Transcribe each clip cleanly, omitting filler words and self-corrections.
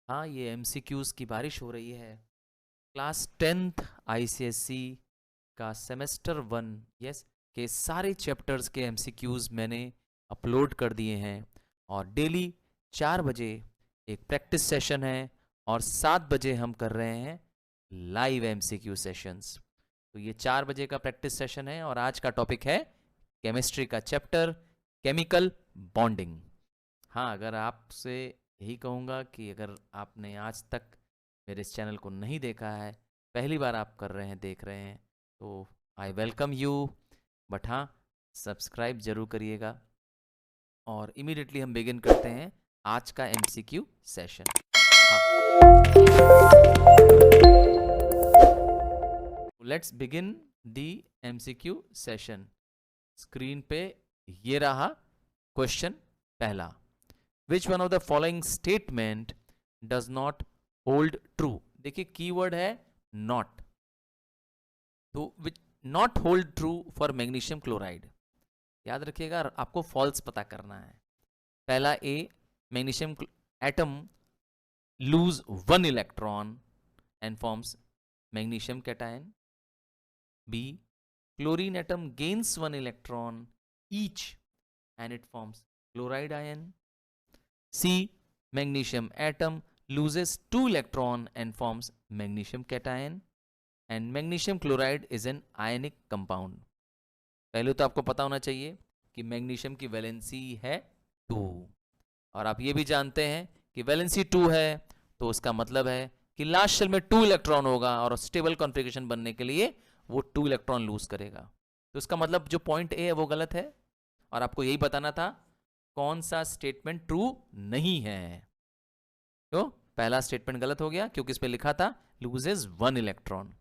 हाँ, ये एमसीक्यूज़ की बारिश हो रही है। क्लास 10th आईसीएसई का सेमेस्टर 1 यस के सारे चैप्टर्स के एमसीक्यूज़ मैंने अपलोड कर दिए हैं। और डेली 4 बजे एक प्रैक्टिस सेशन है और 7 बजे हम कर रहे हैं लाइव एमसीक्यू सेशंस। तो ये 4 बजे का प्रैक्टिस सेशन है और आज का टॉपिक है केमिस्ट्री का चैप्टर केमिकल बॉन्डिंग। हाँ, अगर आपसे यही कहूँगा कि अगर आपने आज तक मेरे इस चैनल को नहीं देखा है, पहली बार आप कर रहे हैं, देख रहे हैं, तो आई वेलकम यू। बट हाँ, सब्सक्राइब जरूर करिएगा। और इमीडिएटली हम बिगिन करते हैं आज का MCQ session. Let's begin the MCQ session. Screen पे ये रहा क्वेश्चन पहला। Which one of the following statement does not hold true. देखिए कीवर्ड है नॉट, तो which not hold true for magnesium chloride. याद रखिएगा, आपको फॉल्स पता करना है। पहला a, magnesium atom lose 1 electron and forms magnesium cation. B, chlorine atom gains 1 electron each and it forms chloride ion. C, magnesium atom loses 2 electron and forms magnesium cation and magnesium chloride is an ionic compound. पहले तो आपको पता होना चाहिए कि magnesium की valency है 2 और आप ये भी जानते हैं कि वैलेंसी 2 है तो उसका मतलब है कि लास्ट शेल में 2 इलेक्ट्रॉन होगा और स्टेबल कॉन्फ़िगरेशन बनने के लिए वो 2 इलेक्ट्रॉन लूज करेगा। तो इसका मतलब जो पॉइंट ए है वो गलत है और आपको यही बताना था कौन सा स्टेटमेंट ट्रू नहीं है। तो पहला स्टेटमेंट गलत हो गया क्योंकि इस पे लिखा था लूजेस 1 इलेक्ट्रॉन,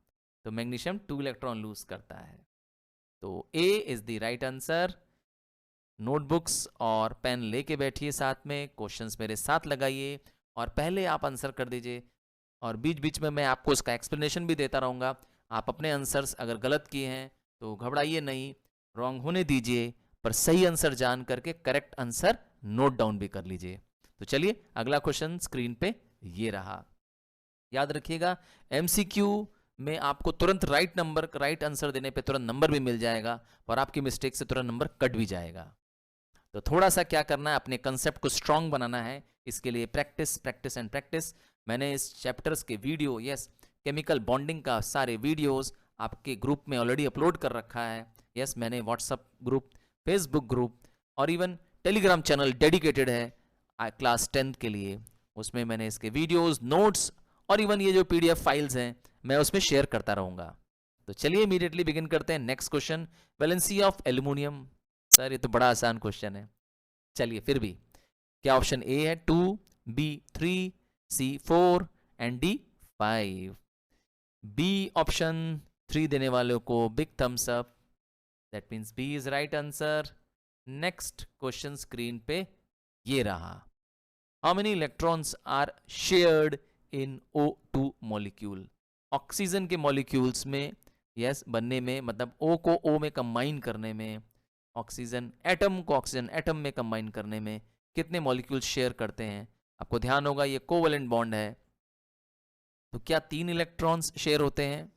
तो मैग्नीशियम 2 इलेक्ट्रॉन लूज करता है। तो a is the right answer. Notebooks और पेन लेके बैठिए, साथ में क्वेश्चंस मेरे साथ लगाइए और पहले आप आंसर कर दीजिए और बीच बीच में मैं आपको इसका एक्सप्लेनेशन भी देता रहूँगा। आप अपने आंसर्स अगर गलत किए हैं तो घबराइए नहीं, रॉन्ग होने दीजिए, पर सही आंसर जान करके करेक्ट आंसर नोट डाउन भी कर लीजिए। तो चलिए अगला क्वेश्चन स्क्रीन पे ये रहा। याद रखिएगा, एमसीक्यू में आपको तुरंत राइट आंसर देने पे तुरंत नंबर भी मिल जाएगा और आपकी मिस्टेक से तुरंत नंबर कट भी जाएगा। तो थोड़ा सा क्या करना है, अपने कंसेप्ट को स्ट्रांग बनाना है। इसके लिए प्रैक्टिस प्रैक्टिस एंड प्रैक्टिस। मैंने इस चैप्टर्स के वीडियो केमिकल बॉन्डिंग का सारे वीडियोस आपके ग्रुप में ऑलरेडी अपलोड कर रखा है। मैंने व्हाट्सअप ग्रुप, फेसबुक ग्रुप और इवन टेलीग्राम चैनल डेडिकेटेड है क्लास 10th के लिए। उसमें मैंने इसके वीडियोस, नोट्स और इवन ये जो पीडीएफ फाइल्स हैं मैं उसमें शेयर करता रहूँगा। तो चलिए इमीडिएटली बिगिन करते हैं। Next question, valency of aluminium. Sir ये तो बड़ा आसान क्वेश्चन है। चलिए फिर भी, क्या ऑप्शन ए है 2, B 3, C 4 and D 5। B option 3 देने वालों को big thumbs up, that means B is right answer. Next question screen पे ये रहा। How many electrons are shared in O2 molecule. Oxygen के मॉलिक्यूल्स में बनने में, मतलब O को O में कंबाइन करने में, ऑक्सीजन एटम को ऑक्सीजन एटम में कंबाइन करने में कितने मॉलिक्यूल शेयर करते हैं। आपको ध्यान होगा ये कोवेलेंट बॉन्ड है, तो क्या 3 इलेक्ट्रॉन्स शेयर होते हैं,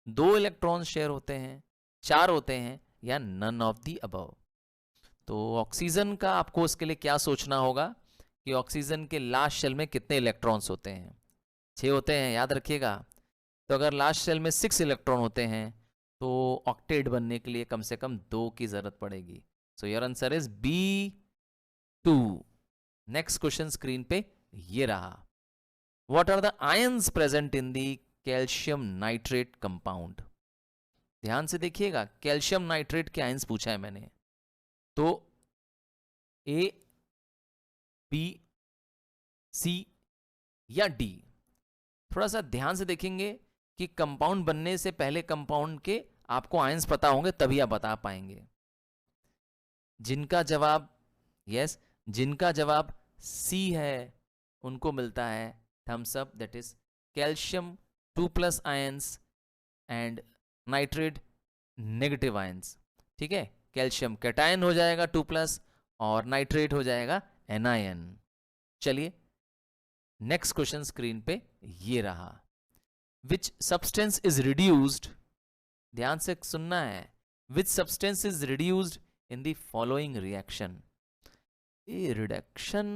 2 इलेक्ट्रॉन्स शेयर होते हैं, 4 होते हैं, या नन ऑफ द अबव। तो ऑक्सीजन का आपको इसके लिए क्या सोचना होगा कि ऑक्सीजन के लास्ट शेल में कितने इलेक्ट्रॉन्स होते हैं। 6 होते हैं, याद रखिएगा। तो अगर लास्ट शेल में 6 इलेक्ट्रॉन होते हैं तो ऑक्टेट बनने के लिए कम से कम 2 की जरूरत पड़ेगी। So your answer is B2। Next question screen पे ये रहा। What are the ions present in the calcium nitrate compound. ध्यान से देखिएगा, कैल्शियम नाइट्रेट के आयंस पूछा है मैंने। तो ए, बी, सी या डी। थोड़ा सा ध्यान से देखेंगे कि कंपाउंड बनने से पहले कंपाउंड के आपको आयंस पता होंगे तभी आप बता पाएंगे। जिनका जवाब सी है उनको मिलता है thumbs up, that is calcium 2+ ions and nitrate negative ions. ठीक है, कैल्शियम कैटायन हो जाएगा 2+ और नाइट्रेट हो जाएगा एनायन। चलिए नेक्स्ट क्वेश्चन स्क्रीन पे ये रहा, विच सब्सटेंस इज रिड्यूस्ड, ध्यान से सुनना है, which substance is reduced in the following reaction. ये रिडक्शन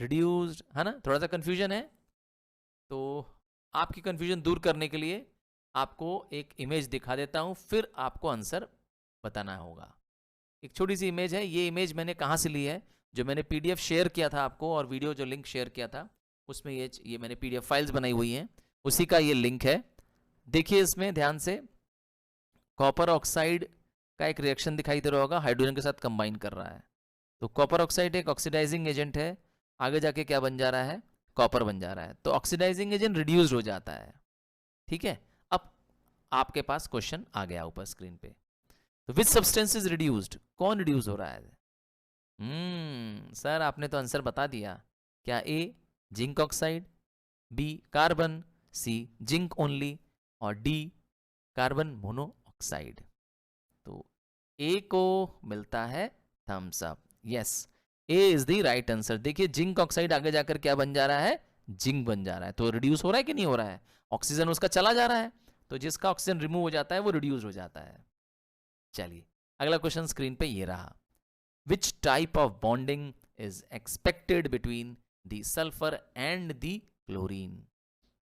रिड्यूस्ड है ना, थोड़ा सा कंफ्यूजन है, तो आपकी कंफ्यूजन दूर करने के लिए आपको एक इमेज दिखा देता हूं, फिर आपको आंसर बताना होगा। एक छोटी सी इमेज है, ये इमेज मैंने कहाँ से ली है, जो मैंने पीडीएफ शेयर किया था आपको, और वीडियो जो लिंक शेयर किया था उसमें ये मैंने पीडीएफ फाइल्स बनाई हुई हैं, उसी का ये लिंक है। देखिए इसमें ध्यान से, कॉपर ऑक्साइड का एक रिएक्शन दिखाई दे रहा होगा, हाइड्रोजन के साथ कंबाइन कर रहा है। तो कॉपर ऑक्साइड एक ऑक्सीडाइजिंग एजेंट है, आगे जाके क्या बन जा रहा है, कॉपर बन जा रहा है, तो ऑक्सीडाइजिंग एजेंट रिड्यूस हो जाता है। ठीक है, अब आपके पास क्वेश्चन आ गया ऊपर स्क्रीन पे, तो विच सब्सटेंस इज रिड्यूस्ड, कौन रिड्यूस हो रहा है? सर आपने तो आंसर बता दिया, क्या A zinc oxide, B carbon, C zinc only, और डी कार्बन मोनोऑक्साइड। तो ए को मिलता है thumbs up, yes A is the right answer. देखिए जिंक ऑक्साइड आगे जाकर क्या बन जा रहा है, जिंक बन जा रहा है, तो रिड्यूस हो रहा है कि नहीं हो रहा है, ऑक्सीजन उसका चला जा रहा है, तो जिसका ऑक्सीजन रिमूव हो जाता है वो रिड्यूस हो जाता है। चलिए अगला क्वेश्चन स्क्रीन पे ये रहा, which type of bonding is expected between the sulphur and the chlorine.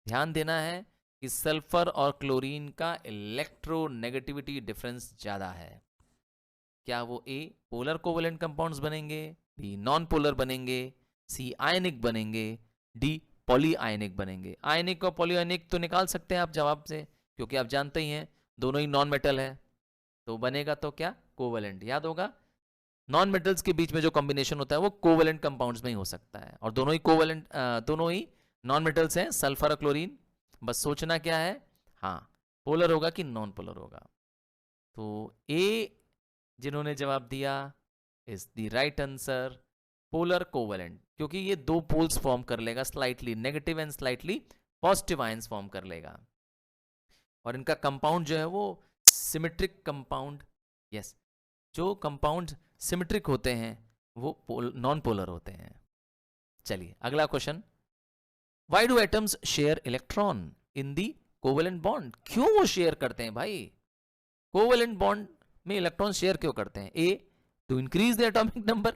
ध्यान देना है कि सल्फर और क्लोरीन का इलेक्ट्रोनेगेटिविटी डिफरेंस ज्यादा है। क्या वो ए पोलर कोवेलेंट कंपाउंड्स बनेंगे, बी नॉन पोलर बनेंगे, सी आयनिक बनेंगे, डी पॉली आयनिक बनेंगे। आयनिक और पॉली आयनिक तो निकाल सकते हैं आप जवाब से, क्योंकि आप जानते ही हैं दोनों ही नॉन मेटल है, तो बनेगा तो क्या, कोवेलेंट। याद होगा नॉन मेटल्स के बीच में जो कॉम्बिनेशन होता है वो कोवेलेंट कंपाउंड्स में ही हो सकता है, और दोनों ही कोवेलेंट दोनों ही नॉन मेटल्स हैं, सल्फर और क्लोरीन। बस सोचना क्या है, हाँ पोलर होगा कि नॉन पोलर होगा। तो ए जिन्होंने जवाब दिया is the right answer, polar covalent, क्योंकि ये दो पोल्स फॉर्म कर लेगा, slightly negative and slightly positive ions form कर लेगा, और इनका कंपाउंड जो है वो सिमेट्रिक कंपाउंड, यस जो कंपाउंड सिमेट्रिक होते हैं वो नॉन पोलर होते हैं। चलिए अगला question, why do atoms share electron in the covalent bond. क्यों वो शेयर करते हैं भाई, कोवेलेंट बॉन्ड में इलेक्ट्रॉन शेयर क्यों करते हैं? A to increase the atomic number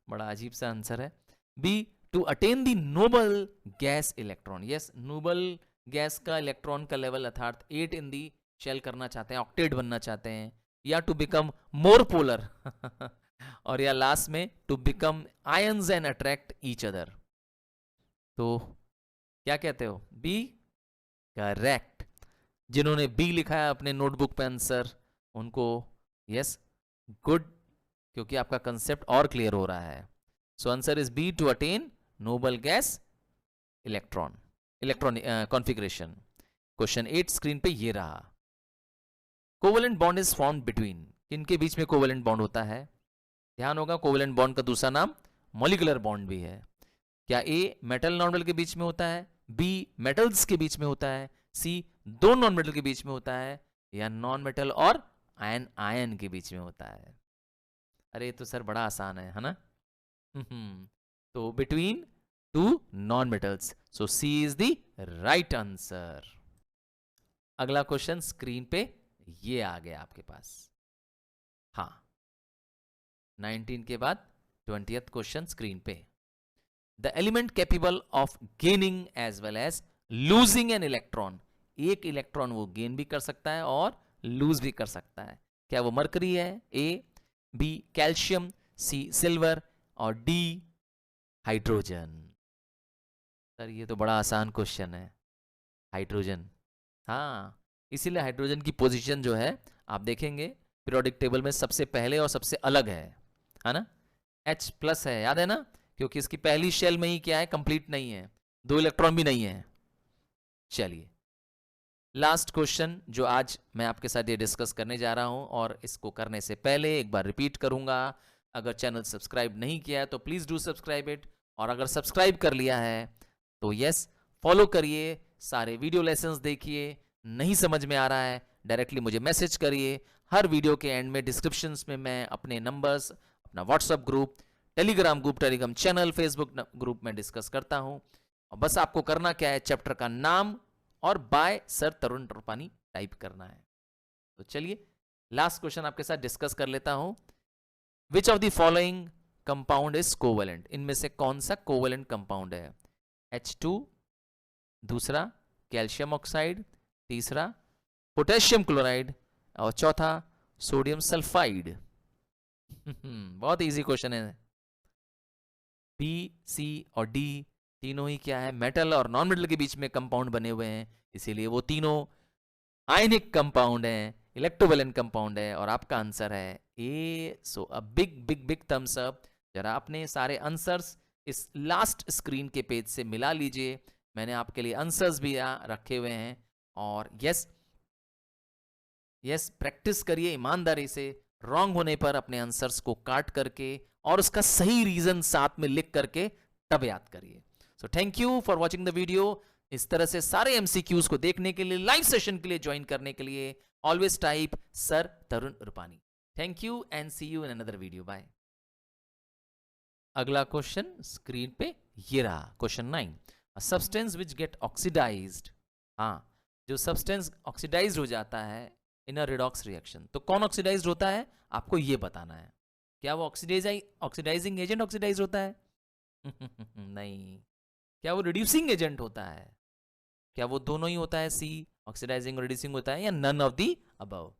बड़ा अजीब सा आंसर है। B to attain the noble gas electron, yes noble gas का इलेक्ट्रॉन का लेवल अर्थात 8 इन दी शेल करना चाहते हैं, ऑक्टेट बनना चाहते हैं, या टू बिकम मोर पोलर और या लास्ट में to become ions and attract each other. तो क्या कहते हो, बी करेक्ट। जिन्होंने बी लिखा है अपने नोटबुक पे आंसर, उनको यस गुड, क्योंकि आपका कंसेप्ट और क्लियर हो रहा है। So answer is B to attain noble gas electron configuration. Question 8 screen पे ये रहा, covalent bond is form between, किनके बीच में कोवेलेंट बॉन्ड होता है? ध्यान होगा कोवेलेंट बॉन्ड का दूसरा नाम मॉलिक्यूलर बॉन्ड भी है। क्या ए मेटल नॉन मेटल के बीच में होता है, बी मेटल्स के बीच में होता है, सी दो नॉन मेटल के बीच में होता है, या नॉन मेटल और आयन आयन के बीच में होता है? अरे तो सर बड़ा आसान है ना तो between two non metals, so C is the right answer. अगला क्वेश्चन स्क्रीन पे ये आ गया आपके पास, हाँ 19 के बाद 20th क्वेश्चन स्क्रीन पे, the element capable of gaining as well as losing an electron, एक इलेक्ट्रॉन वो गेन भी कर सकता है और लूज भी कर सकता है, क्या वो मरकरी है? A B calcium, C silver, और डी हाइड्रोजन। सर ये तो बड़ा आसान क्वेश्चन है, हाइड्रोजन। हाँ इसीलिए हाइड्रोजन की पोजीशन जो है आप देखेंगे पीरियोडिक टेबल में सबसे पहले और सबसे अलग है ना, H+ है, याद है ना, क्योंकि इसकी पहली शेल में ही क्या है, कंप्लीट नहीं है, 2 इलेक्ट्रॉन भी नहीं है। चलिए लास्ट क्वेश्चन जो आज मैं आपके साथ ये डिस्कस करने जा रहा हूं, और इसको करने से पहले एक बार रिपीट करूंगा, अगर चैनल सब्सक्राइब नहीं किया है तो प्लीज डू सब्सक्राइब इट, और अगर सब्सक्राइब कर लिया है तो यस फॉलो करिए, सारे वीडियो लेसन्स देखिए, नहीं समझ में आ रहा है डायरेक्टली मुझे मैसेज करिए। हर वीडियो के एंड में डिस्क्रिप्शंस में मैं अपने नंबर्स, अपना WhatsApp group, Telegram group, Telegram channel, Facebook group में डिस्कस करता हूं। और बस आपको करना क्या है, चैप्टर का नाम और बाय सर तरुण रुपानी टाइप करना है। तो चलिए लास्ट क्वेश्चन आपके साथ डिस्कस कर लेता हूं। विच of the following compound is covalent? इनमें से कौन सा कोवेलेंट कंपाउंड है? H2, दूसरा कैल्शियम ऑक्साइड, तीसरा पोटेशियम क्लोराइड और चौथा सोडियम सल्फाइड। बहुत इजी क्वेश्चन है। बी, सी और डी तीनों ही क्या है, मेटल और नॉन मेटल के बीच में कंपाउंड बने हुए हैं, इसीलिए वो तीनों आयनिक कंपाउंड है, इलेक्ट्रोवैलेंट कंपाउंड है। और आपका आंसर है a. So a big big big thumbs up. जरा अपने सारे आंसर्स इस लास्ट स्क्रीन के पेज से मिला लीजिए। मैंने आपके लिए आंसर्स भी यहाँ रखे हुए हैं। और यस प्रैक्टिस करिए ईमानदारी से, रॉन्ग होने पर अपने आंसर्स को काट करके और उसका सही रीजन साथ में लिख करके तब याद करिए। So thank you for watching the video. इस तरह से सारे एमसीक्यूज को देखने के लिए, लाइव सेशन के लिए ज्वाइन करने के लिए always type sir Tarun Rupani. Thank you and see you in another video. Bye. अगला क्वेश्चन स्क्रीन पे ये रहा, question 9। Substance which get oxidized. हाँ, जो सब्सटेंस ऑक्सीडाइज्ड हो जाता है इन अ रिडॉक्स रिएक्शन, तो कौन ऑक्सीडाइज्ड होता है आपको ये बताना है। क्या वो ऑक्सीडाइजिंग एजेंट ऑक्सीडाइज होता है? नहीं। क्या वो रिड्यूसिंग एजेंट होता है? क्या वो दोनों ही होता है, सी ऑक्सीडाइजिंग रिड्यूसिंग होता है, या none of the above?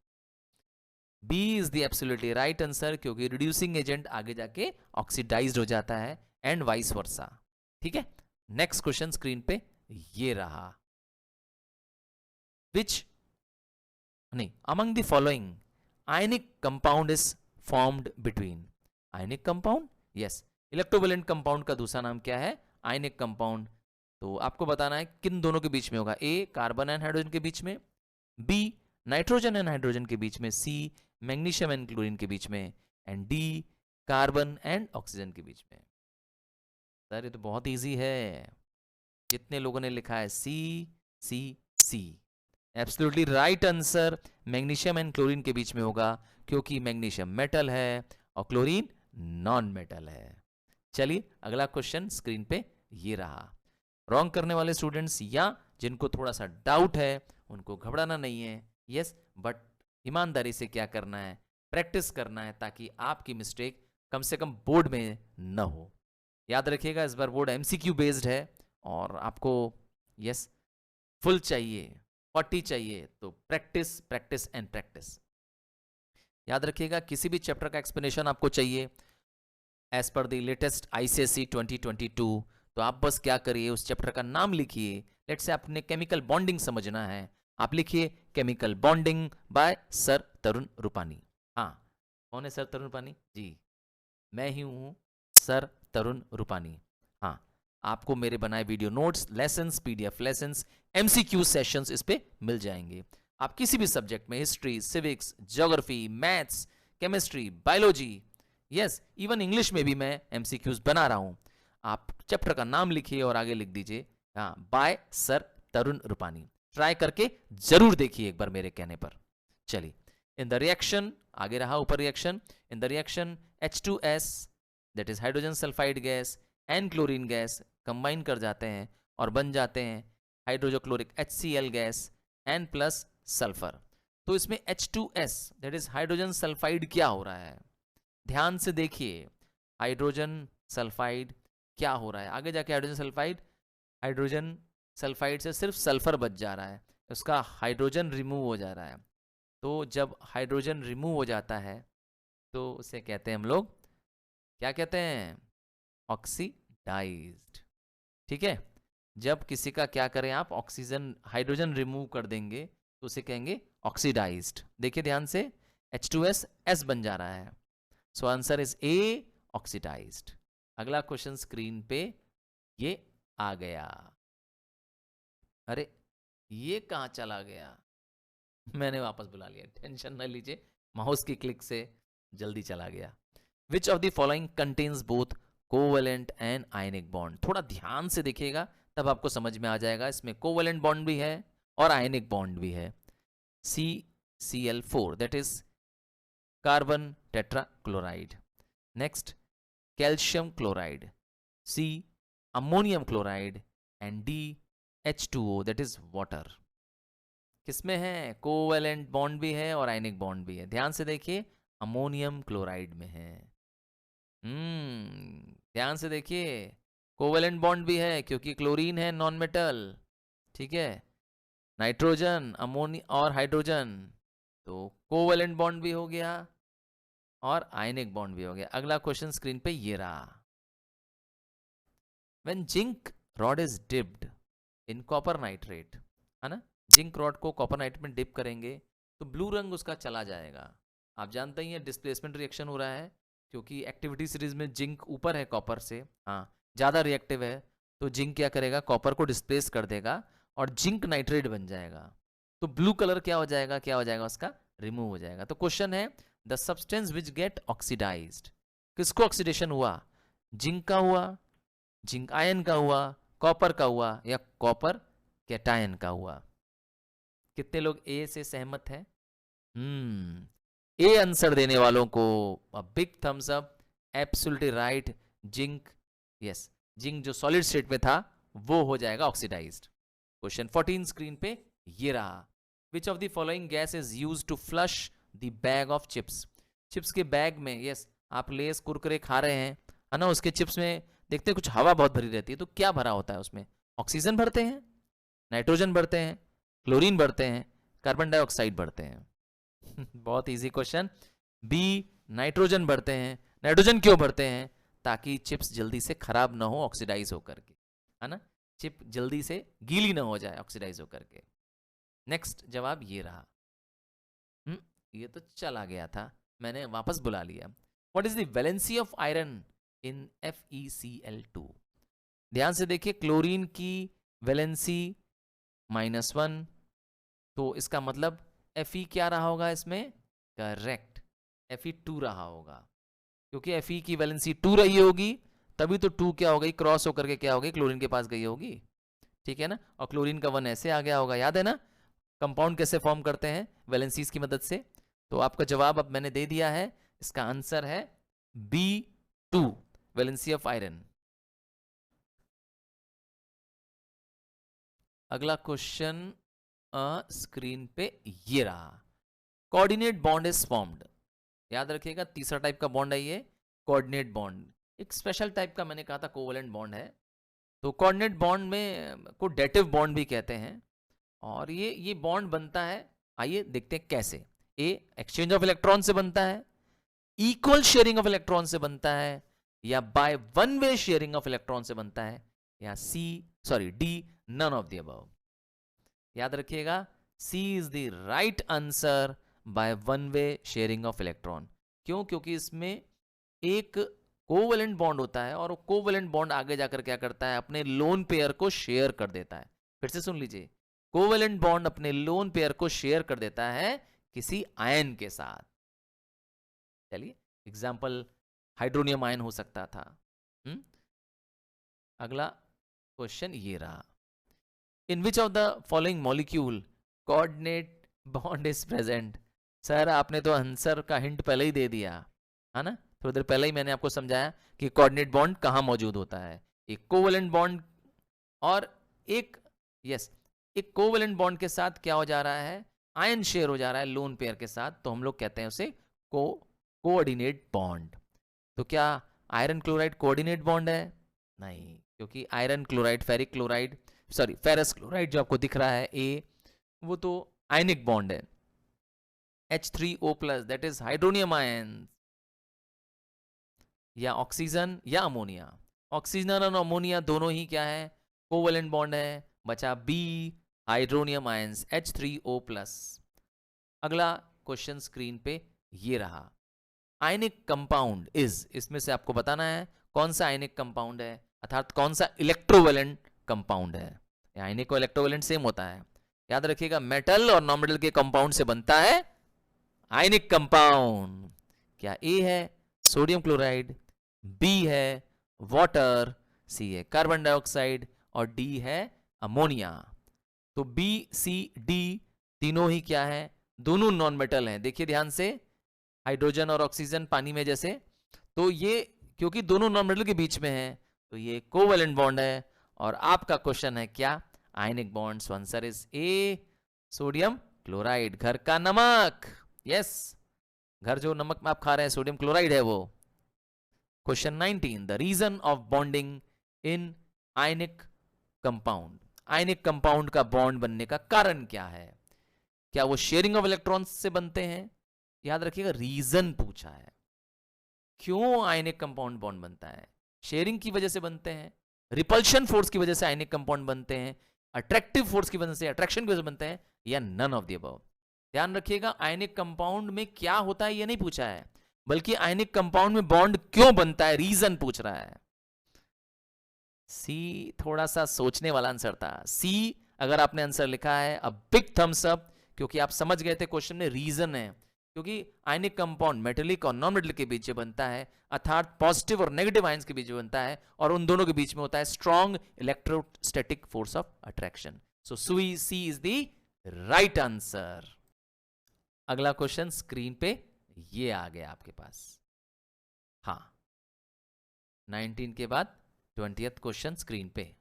B is the absolutely right answer, क्योंकि रिड्यूसिंग एजेंट आगे जाके ऑक्सीडाइज्ड हो जाता है एंड वाइस वर्सा। ठीक है, नेक्स्ट क्वेश्चन स्क्रीन पे ये रहा। विच नहीं, among the following ionic compound is formed between. Ionic compound, yes, electrovalent compound का दूसरा नाम क्या है? Ionic compound. तो आपको बताना है किन दोनों के बीच में होगा। ए कार्बन एंड हाइड्रोजन के बीच में, बी नाइट्रोजन एंड हाइड्रोजन के बीच में, सी मैग्नीशियम एंड क्लोरीन के बीच में, and D carbon and oxygen के बीच में। सर ये तो बहुत इजी है, जितने लोगों ने लिखा है c c c. Absolutely right answer, magnesium and chlorine के बीच में होगा, क्योंकि मैग्नीशियम मेटल है और क्लोरीन नॉन मेटल है। चलिए अगला क्वेश्चन स्क्रीन पे ये रहा। रॉन्ग करने वाले स्टूडेंट्स या जिनको थोड़ा सा डाउट है उनको घबराना नहीं है। यस, बट ईमानदारी से क्या करना है, प्रैक्टिस करना है, ताकि आपकी मिस्टेक कम से कम बोर्ड में न हो। याद रखिएगा इस बार बोर्ड एमसीक्यू बेस्ड है और आपको यस फुल चाहिए, 40 चाहिए, तो प्रैक्टिस प्रैक्टिस एंड प्रैक्टिस। याद रखिएगा किसी भी चैप्टर का एक्सप्लेनेशन आपको चाहिए as per the latest ICSE 2022, तो आप बस क्या करिए, उस चैप्टर का नाम लिखिए। लेट्स से आपने केमिकल बॉन्डिंग समझना है, आप लिखिए chemical bonding bye sir Tarun रुपानी। हाँ, कौन है सर तरुण रुपानी जी? मैं ही हूँ सर तरुण रुपानी। हाँ, आपको मेरे बनाए video notes, lessons, PDF lessons, MCQ sessions इस पे मिल जाएंगे। आप किसी भी सब्जेक्ट में, history, civics, geography, maths, chemistry, biology, yes even English में भी मैं एमसीक्यूज बना रहा हूं। आप चैप्टर का नाम लिखिए और आगे लिख दीजिए हाँ बाय सर तरुण रुपानी। ट्राई करके जरूर देखिए एक बार मेरे कहने पर। चलिए, इन द रिएक्शन, आगे रहा ऊपर reaction. In the reaction H2S that is hydrogen sulphide gas and chlorine gas combine कर जाते हैं और बन जाते हैं हाइड्रोजोक्लोरिक HCl gas and plus sulphur. तो इसमें H2S that is hydrogen sulphide क्या हो रहा है, ध्यान से देखिए। हाइड्रोजन सल्फाइड क्या हो रहा है, आगे जाके हाइड्रोजन सल्फाइड से सिर्फ सल्फर बच जा रहा है, उसका हाइड्रोजन रिमूव हो जा रहा है। तो जब हाइड्रोजन रिमूव हो जाता है तो उसे कहते हैं हम लोग, क्या कहते हैं, ऑक्सीडाइज्ड। ठीक है, जब किसी का क्या करें आप, ऑक्सीजन हाइड्रोजन रिमूव कर देंगे तो उसे कहेंगे ऑक्सीडाइज्ड। देखिए ध्यान से, H2S S बन जा रहा है। So answer is A, oxidized. अगला क्वेश्चन स्क्रीन पे ये आ गया। अरे ये कहाँ चला गया, मैंने वापस बुला लिया, टेंशन न लीजिए, माउस की क्लिक से जल्दी चला गया। विच of the following contains both covalent and ionic bond. थोड़ा ध्यान से देखिएगा तब आपको समझ में आ जाएगा, इसमें कोवेलेंट बॉन्ड भी है और आयनिक बॉन्ड भी है। CCl4 that is carbon tetrachloride. Next calcium chloride, C ammonium chloride and D H2O that is water. किसमें है? कोवेलेंट बॉन्ड भी है और आयनिक बॉन्ड भी है। ध्यान से देखिए, अमोनियम क्लोराइड में है। ध्यान से देखिए, कोवेलेंट बॉन्ड भी है क्योंकि क्लोरीन है नॉन मेटल, ठीक है। नाइट्रोजन, अमोनिया और हाइड्रोजन, तो कोवेलेंट बॉन्ड भी हो गया और आयनिक बॉन्ड भी हो गया। अगला क्वेश्चन स्क्रीन पे ये रहा। When zinc rod is dipped in copper nitrate, है ना, जिंक रॉड को कॉपर नाइट्रेट में डिप करेंगे तो ब्लू रंग उसका चला जाएगा। आप जानते ही हैं डिस्प्लेसमेंट रिएक्शन हो रहा है क्योंकि एक्टिविटी सीरीज में जिंक ऊपर है कॉपर से, हाँ ज़्यादा रिएक्टिव है, तो जिंक क्या करेगा? कॉपर को डिस्प्लेस कर देगा और जिंक नाइट्रेट बन जाएगा। तो ब्लू कलर क्या हो जाएगा? क्या हो जाएगा उसका? रिमूव हो जाएगा। तो क्वेश्चन है the substance which get oxidized, किसको ऑक्सीडेशन हुआ? जिंक का हुआ, जिंक आयन का हुआ, कॉपर का हुआ, या कॉपर कैटायन का हुआ? कितने लोग ए से सहमत हैं? ए आंसर देने वालों को big thumbs up, absolutely right. Zinc, yes, zinc जो सॉलिड स्टेट में था वो हो जाएगा ऑक्सीडाइज्ड। क्वेश्चन 14 स्क्रीन पे ये रहा। Which of the following gas is used to flush the bag of chips? Chips के बैग में, यस, आप लेस कुरकुरे खा रहे हैं, है ना, उसके चिप्स में देखते हैं कुछ हवा बहुत भरी रहती है, तो क्या भरा होता है उसमें? ऑक्सीजन भरते हैं, नाइट्रोजन भरते हैं, क्लोरीन भरते हैं, कार्बन डाइऑक्साइड भरते हैं। बहुत इजी क्वेश्चन। बी, नाइट्रोजन भरते हैं। नाइट्रोजन क्यों भरते हैं? ताकि चिप्स जल्दी से खराब ना हो ऑक्सीडाइज होकर के, है ना, चिप जल्दी से गीली ना हो जाए ऑक्सीडाइज होकर के। नेक्स्ट जवाब ये रहा। ये तो चला गया था, मैंने वापस बुला लिया। What is the valency of iron in FeCl2? ध्यान से देखिए, क्लोरीन की वैलेंसी -1, तो इसका मतलब Fe क्या रहा होगा इसमें? करेक्ट, Fe2 रहा होगा, क्योंकि Fe की वैलेंसी 2 रही होगी, तभी तो 2 क्या हो गई? क्रॉस होकर के क्या हो गई? क्लोरीन के पास गई होगी, ठीक है ना। और क्लोरीन का 1 ऐसे आ गया होगा, याद है ना कंपाउंड कैसे फॉर्म करते हैं? वैलेंसीज की मदद से। तो आपका जवाब अब मैंने दे दिया है, इसका आंसर है B2, वैलेंसी ऑफ आयरन। अगला क्वेश्चन स्क्रीन पे ये रहा। कोऑर्डिनेट बॉन्ड इज फॉर्म्ड, याद रखिएगा तीसरा टाइप का बॉन्ड है ये, कोऑर्डिनेट बॉन्ड। एक स्पेशल टाइप का मैंने कहा था कोवेलेंट बॉन्ड है, तो कोऑर्डिनेट बॉन्ड में को डेटिव बॉन्ड भी कहते हैं। और ये बॉन्ड बनता है, आइए देखते हैं कैसे। ए, एक्सचेंज ऑफ इलेक्ट्रॉन से बनता है, इक्वल शेयरिंग ऑफ इलेक्ट्रॉन से बनता है, या by one way sharing of electron से बनता है, या d, none of the above. याद रखिएगा, c is the right answer, by one way sharing of electron. क्यों? क्योंकि इसमें एक कोवेलेंट बॉन्ड होता है और वो कोवेलेंट बॉन्ड आगे जाकर क्या करता है? अपने लोन पेयर को शेयर कर देता है। फिर से सुन लीजिए, कोवेलेंट बॉन्ड अपने लोन पेयर को शेयर कर देता है किसी आयन के साथ। चलिए, एग्जाम्पल हाइड्रोनियम आयन हो सकता था। अगला क्वेश्चन ये रहा। In which of the following molecule coordinate bond is present? Sir आपने तो आंसर का हिंट पहले ही दे दिया है ना, थोड़ी देर पहले ही मैंने आपको समझाया कि कोऑर्डिनेट बॉन्ड कहाँ मौजूद होता है। एक कोवेलेंट बॉन्ड और एक एक कोवेलेंट बॉन्ड के साथ क्या हो जा रहा है? आयन शेयर हो जा रहा है लोन पेयर के साथ, तो हम लोग कहते हैं उसे कोऑर्डिनेट बॉन्ड। तो क्या आयरन क्लोराइड कोऑर्डिनेट बॉन्ड है? नहीं, क्योंकि iron chloride, ferric chloride, ferrous chloride जो आपको दिख रहा है ए, वो तो आयनिक बॉन्ड है। H3O+ that is hydronium ion, या ऑक्सीजन या अमोनिया। ऑक्सीजन और अमोनिया दोनों ही क्या है? कोवेलेंट बॉन्ड है। बचा बी, हाइड्रोनियम आयंस H3O+। अगला क्वेश्चन स्क्रीन पे ये रहा। आयनिक कंपाउंड इज, इसमें से आपको बताना है कौन सा आयनिक कंपाउंड है, अर्थात कौन सा इलेक्ट्रोवेलेंट कंपाउंड है। आयनिक और इलेक्ट्रोवेलेंट सेम होता है, याद रखिएगा। मेटल और नॉन मेटल के कंपाउंड से बनता है आयनिक कंपाउंड। क्या ए है सोडियम क्लोराइड, बी है वाटर, सी है कार्बन डाइऑक्साइड, और डी है अमोनिया। तो बी, सी, डी तीनों ही क्या है? दोनों नॉन मेटल हैं। देखिए ध्यान से, हाइड्रोजन और ऑक्सीजन पानी में जैसे, तो ये क्योंकि दोनों नॉन मेटल के बीच में है तो ये कोवेलेंट बॉन्ड है। और आपका क्वेश्चन है क्या? Ionic bond. So answer is A, sodium chloride, घर का नमक। यस, घर जो नमक में आप खा रहे हैं सोडियम क्लोराइड है वो। Question 19, the reason of bonding in ionic compound. Ionic compound का बॉन्ड बनने का कारण क्या है? क्या वो शेयरिंग ऑफ इलेक्ट्रॉन्स से बनते हैं? याद रखिएगा, रीजन पूछा है। क्यों आयनिक कंपाउंड बॉन्ड बनता है? शेयरिंग की वजह से बनते हैं, रिपल्शन फोर्स की वजह से आयनिक कंपाउंड बनते हैं, अट्रैक्टिव फोर्स की वजह से, अट्रैक्शन की वजह से बनते हैं, या नन ऑफ द अबव। ध्यान रखिएगा, आयनिक कंपाउंड में क्या होता है ये नहीं पूछा है, बल्कि आयनिक कंपाउंड में बॉन्ड क्यों बनता है, रीजन पूछ रहा है। सी थोड़ा सा सोचने वाला आंसर था। सी अगर आपने आंसर लिखा है, अ बिग थम्स अप, क्योंकि आप समझ गए थे क्वेश्चन में रीजन है। क्योंकि आयनिक कंपाउंड मेटेलिक और नॉन मेटेलिक के बीच बनता है, अर्थात पॉजिटिव और नेगेटिव आयंस के बीच बनता है, और उन दोनों के बीच में होता है strong electrostatic force of attraction. So C is the right answer. अगला क्वेश्चन स्क्रीन पे ये आ गया आपके पास। हाँ, 19 के बाद 20th क्वेश्चन स्क्रीन पे।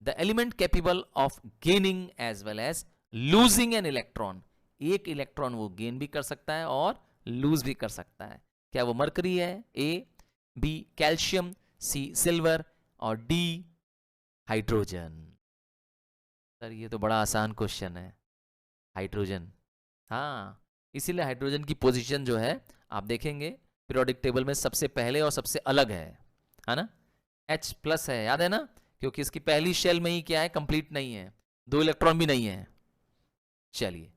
The element capable of gaining as well as losing an electron. एक इलेक्ट्रॉन वो गेन भी कर सकता है और लूज भी कर सकता है। क्या वो मरकरी है? A, B calcium, C silver, और डी हाइड्रोजन। सर ये तो बड़ा आसान क्वेश्चन है, हाइड्रोजन। हाँ, इसीलिए हाइड्रोजन की पोजीशन जो है आप देखेंगे पीरियोडिक टेबल में सबसे पहले और सबसे अलग है ना? H+ है, याद है ना? क्योंकि इसकी पहली शेल में ही क्या है, कंप्लीट नहीं है, 2 इलेक्ट्रॉन भी नहीं है। चलिए,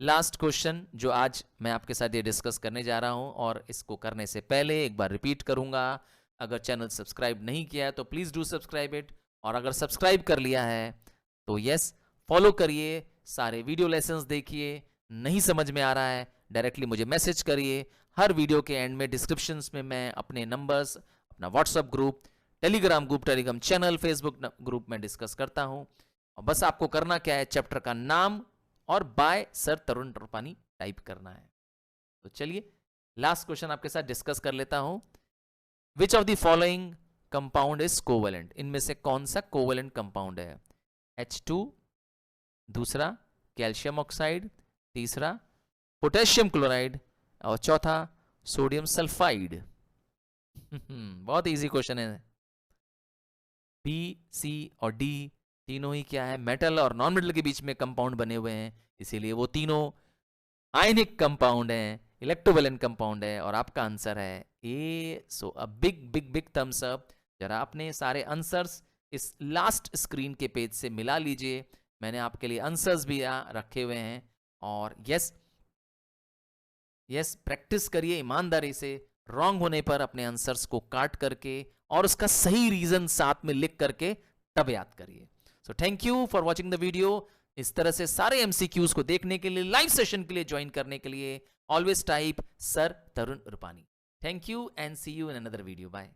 लास्ट क्वेश्चन जो आज मैं आपके साथ ये डिस्कस करने जा रहा हूं, और इसको करने से पहले एक बार रिपीट करूंगा, अगर चैनल सब्सक्राइब नहीं किया है तो प्लीज डू सब्सक्राइब इट, और अगर सब्सक्राइब कर लिया है तो यस फॉलो करिए, सारे वीडियो लेसन्स देखिए। नहीं समझ में आ रहा है डायरेक्टली मुझे मैसेज करिए। हर वीडियो के एंड में डिस्क्रिप्शंस में मैं अपने नंबर्स, अपना WhatsApp group, Telegram group, Telegram channel, Facebook group में डिस्कस करता हूं। और बस आपको करना क्या है, चैप्टर का नाम और बाय सर तरुण रुपानी टाइप करना है। तो चलिए लास्ट क्वेश्चन आपके साथ डिस्कस कर लेता हूं। विच of the following compound is covalent. इनमें से कौन सा कोवेलेंट कंपाउंड है? H2, दूसरा कैल्शियम ऑक्साइड, तीसरा पोटेशियम क्लोराइड, और चौथा सोडियम सल्फाइड। बहुत इजी क्वेश्चन है। बी, सी और डी तीनों ही क्या है, मेटल और नॉन मेटल के बीच में कंपाउंड बने हुए हैं, इसीलिए वो तीनों आयनिक कंपाउंड है, इलेक्ट्रोवेलेंट कंपाउंड है, और आपका आंसर है a. So a big big big thumbs up. जरा आपने सारे आंसर्स इस लास्ट स्क्रीन के पेज से मिला लीजिए, मैंने आपके लिए आंसर्स भी रखे हुए हैं। और यस प्रैक्टिस करिए ईमानदारी से, रॉन्ग होने पर अपने आंसर्स को काट करके और उसका सही रीजन साथ में लिख करके तब याद करिए। So thank you for watching the video. इस तरह से सारे MCQs को देखने के लिए, लाइव सेशन के लिए ज्वाइन करने के लिए always type sir Tarun Rupani. Thank you and see you in another video. Bye.